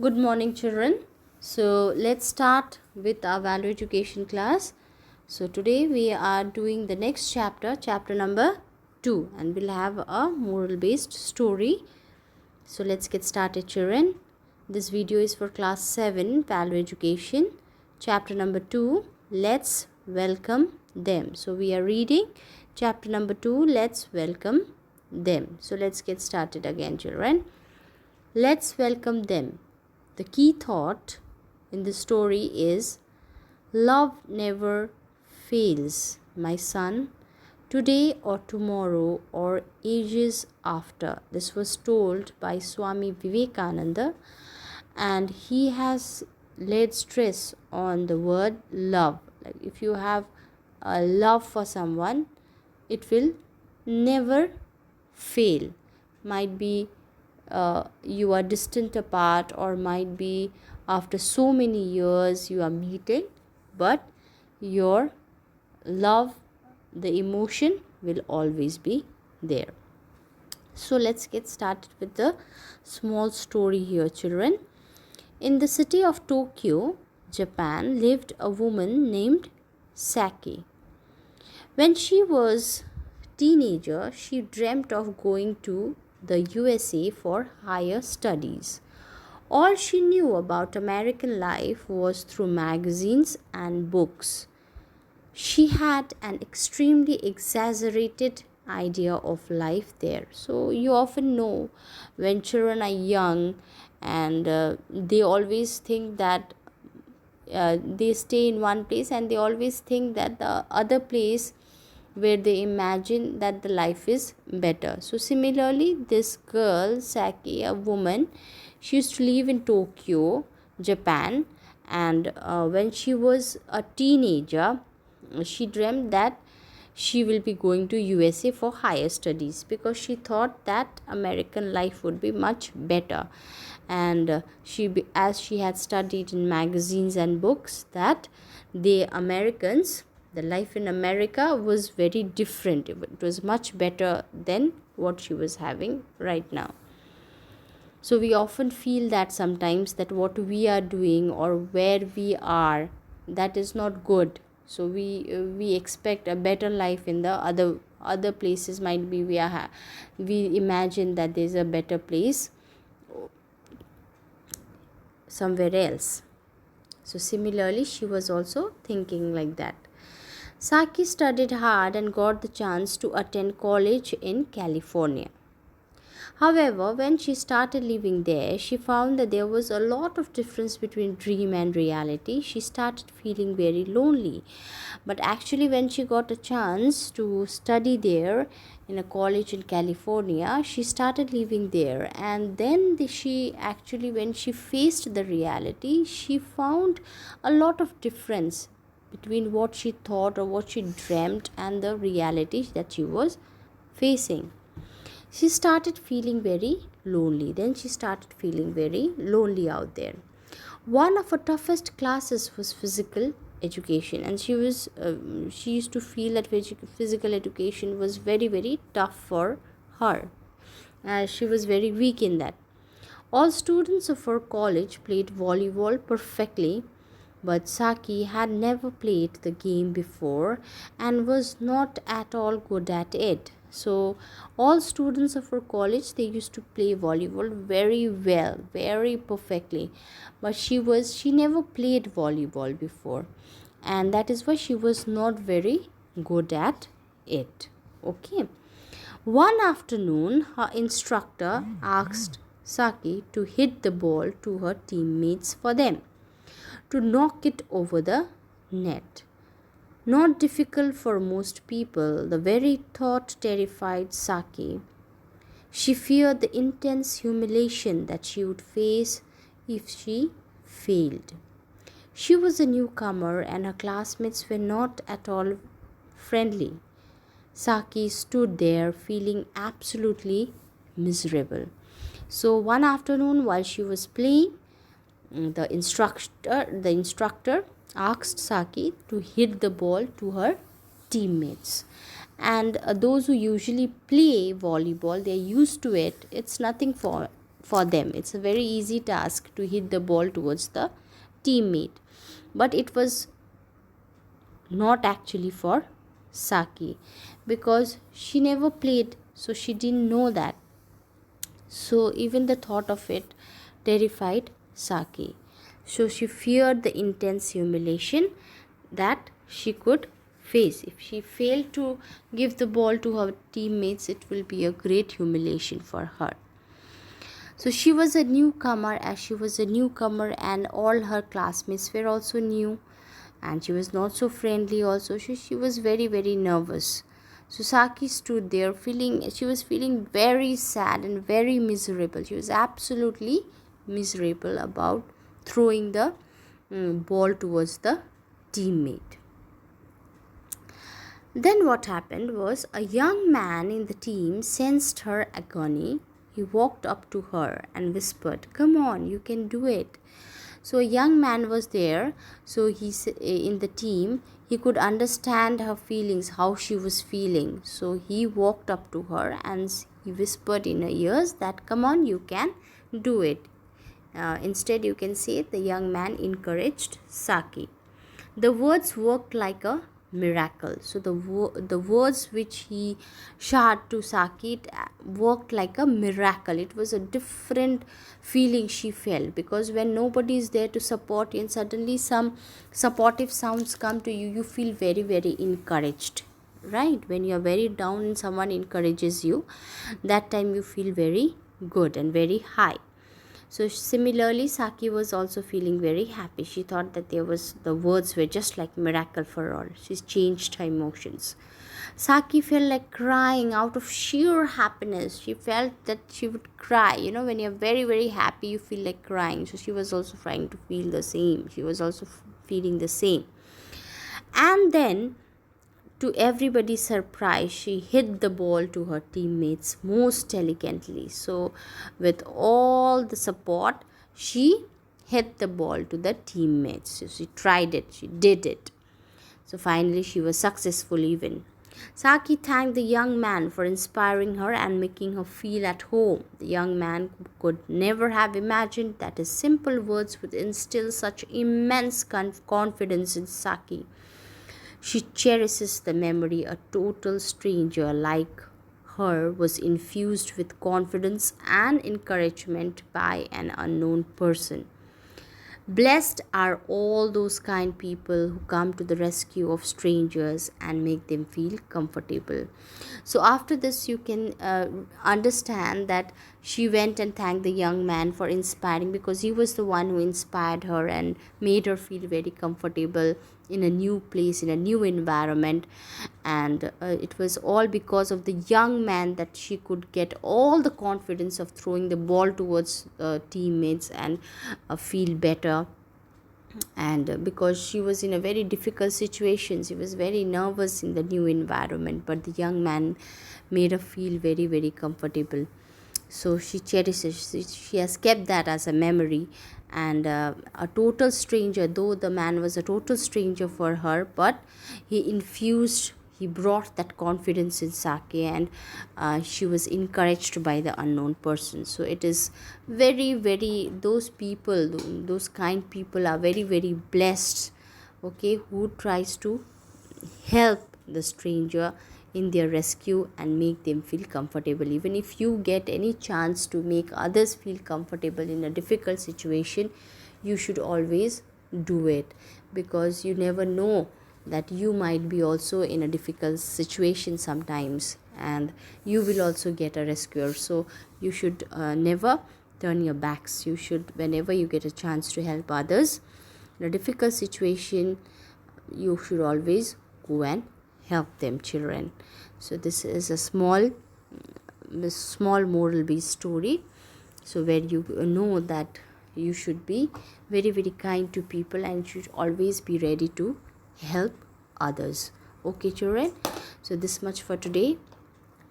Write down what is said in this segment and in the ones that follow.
Good morning, children. So let's start with our value education class. So today we are doing the next chapter, chapter number 2, and we'll have a moral based story. So let's get started, children. This video is for class 7 value education, chapter number 2. Let's welcome them. So we are reading chapter number 2. Let's welcome them. So let's get started again, children. Let's welcome them. The key thought in the story is love never fails, my son, today or tomorrow or ages after. This was told by Swami Vivekananda, and he has laid stress on the word love. Like if you have a love for someone, it will never fail. Might be you are distant apart, or might be after so many years you are meeting, but your love, the emotion will always be there. So let's get started with the small story here, children. In the city of Tokyo, Japan, lived a woman named Saki. When she was teenager, she dreamt of going to the USA for higher studies. All she knew about American life was through magazines and books. She had an extremely exaggerated idea of life there. So you often know when children are young and they always think that they stay in one place, and they always think that the other place where they imagine that the life is better. So similarly, this girl Saki, a woman, she used to live in Tokyo, Japan, and when she was a teenager, she dreamt that she will be going to USA for higher studies, because she thought that American life would be much better. And as she had studied in magazines and books, that the Americans, the life in America was very different. It was much better than what she was having right now. So we often feel that sometimes that what we are doing or where we are, that is not good. So we expect a better life in the other places. Might be we imagine that there's a better place somewhere else. So similarly, she was also thinking like that. Saki studied hard and got the chance to attend college in California. However, when she started living there, she found that there was a lot of difference between dream and reality. She started feeling very lonely. But actually, when she got a chance to study there in a college in California, she started living there. And then when she faced the reality, she found a lot of difference between what she thought or what she dreamt and the reality that she was facing. She started feeling very lonely. Then she started feeling very lonely out there. One of her toughest classes was physical education, and she used to feel that physical education was very, very tough for her, as she was very weak in that. All students of her college played volleyball perfectly, but Saki had never played the game before and was not at all good at it. So all students of her college, they used to play volleyball very well, very perfectly, but she never played volleyball before, and that is why she was not very good at it. Okay. One afternoon, her instructor asked Saki to hit the ball to her teammates for them to knock it over the net. Not difficult for most people, the very thought terrified Saki. She feared the intense humiliation that she would face if she failed. She was a newcomer and her classmates were not at all friendly. Saki stood there feeling absolutely miserable. So one afternoon, while she was playing, the instructor asked Saki to hit the ball to her teammates. And those who usually play volleyball, they're used to it. It's nothing for for them. It's a very easy task to hit the ball towards the teammate, but it was not actually for Saki, because she never played, so she didn't know that. So even the thought of it terrified Saki. So she feared the intense humiliation that she could face. If she failed to give the ball to her teammates, it will be a great humiliation for her. So she was a newcomer, and all her classmates were also new, and she was not so friendly also. She was very, very nervous. So Saki stood there she was feeling very sad and very miserable. She was absolutely miserable about throwing the ball towards the teammate. Then what happened was, a young man in the team sensed her agony. He walked up to her and whispered, "Come on, you can do it." So a young man was there. So in the team, he could understand her feelings, how she was feeling. So he walked up to her and he whispered in her ears that, "Come on, you can do it." Instead, you can say the young man encouraged Saki. The words worked like a miracle. So the words which he shouted to Saki worked like a miracle. It was a different feeling she felt, because when nobody is there to support you and suddenly some supportive sounds come to you, you feel very, very encouraged, right? When you are very down and someone encourages you, that time you feel very good and very high. So similarly, Saki was also feeling very happy. She thought that the words were just like miracle for all. She changed her emotions. Saki felt like crying out of sheer happiness. She felt that she would cry. When you're very, very happy, you feel like crying. So she was also trying to feel the same. She was also feeling the same. And then, to everybody's surprise, she hit the ball to her teammates most elegantly. So with all the support, she hit the ball to the teammates. So she tried it, she did it. So finally she was successful even. Saki thanked the young man for inspiring her and making her feel at home. The young man could never have imagined that his simple words would instill such immense confidence in Saki. She cherishes the memory a total stranger like her was infused with confidence and encouragement by an unknown person. Blessed are all those kind people who come to the rescue of strangers and make them feel comfortable. So after this, you can understand that she went and thanked the young man for inspiring, because he was the one who inspired her and made her feel very comfortable in a new place, in a new environment. And it was all because of the young man that she could get all the confidence of throwing the ball towards teammates and feel better. And because she was in a very difficult situation, she was very nervous in the new environment, but the young man made her feel very, very comfortable. So she cherishes, she has kept that as a memory. And a total stranger, though the man was a total stranger for her, but he brought that confidence in Saki, and she was encouraged by the unknown person. So it is very, very, those kind people are very, very blessed, okay, who tries to help the stranger in their rescue and make them feel comfortable. Even if you get any chance to make others feel comfortable in a difficult situation, you should always do it, because you never know that you might be also in a difficult situation sometimes, and you will also get a rescuer. So you should never turn your backs. You should, whenever you get a chance to help others in a difficult situation, you should always go and help them, children. So this is a small moral based story, so where you know that you should be very, very kind to people and should always be ready to help others. Okay, children, so this much for today.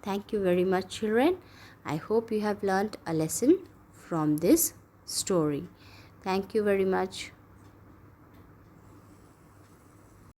Thank you very much, children. I hope you have learned a lesson from this story. Thank you very much.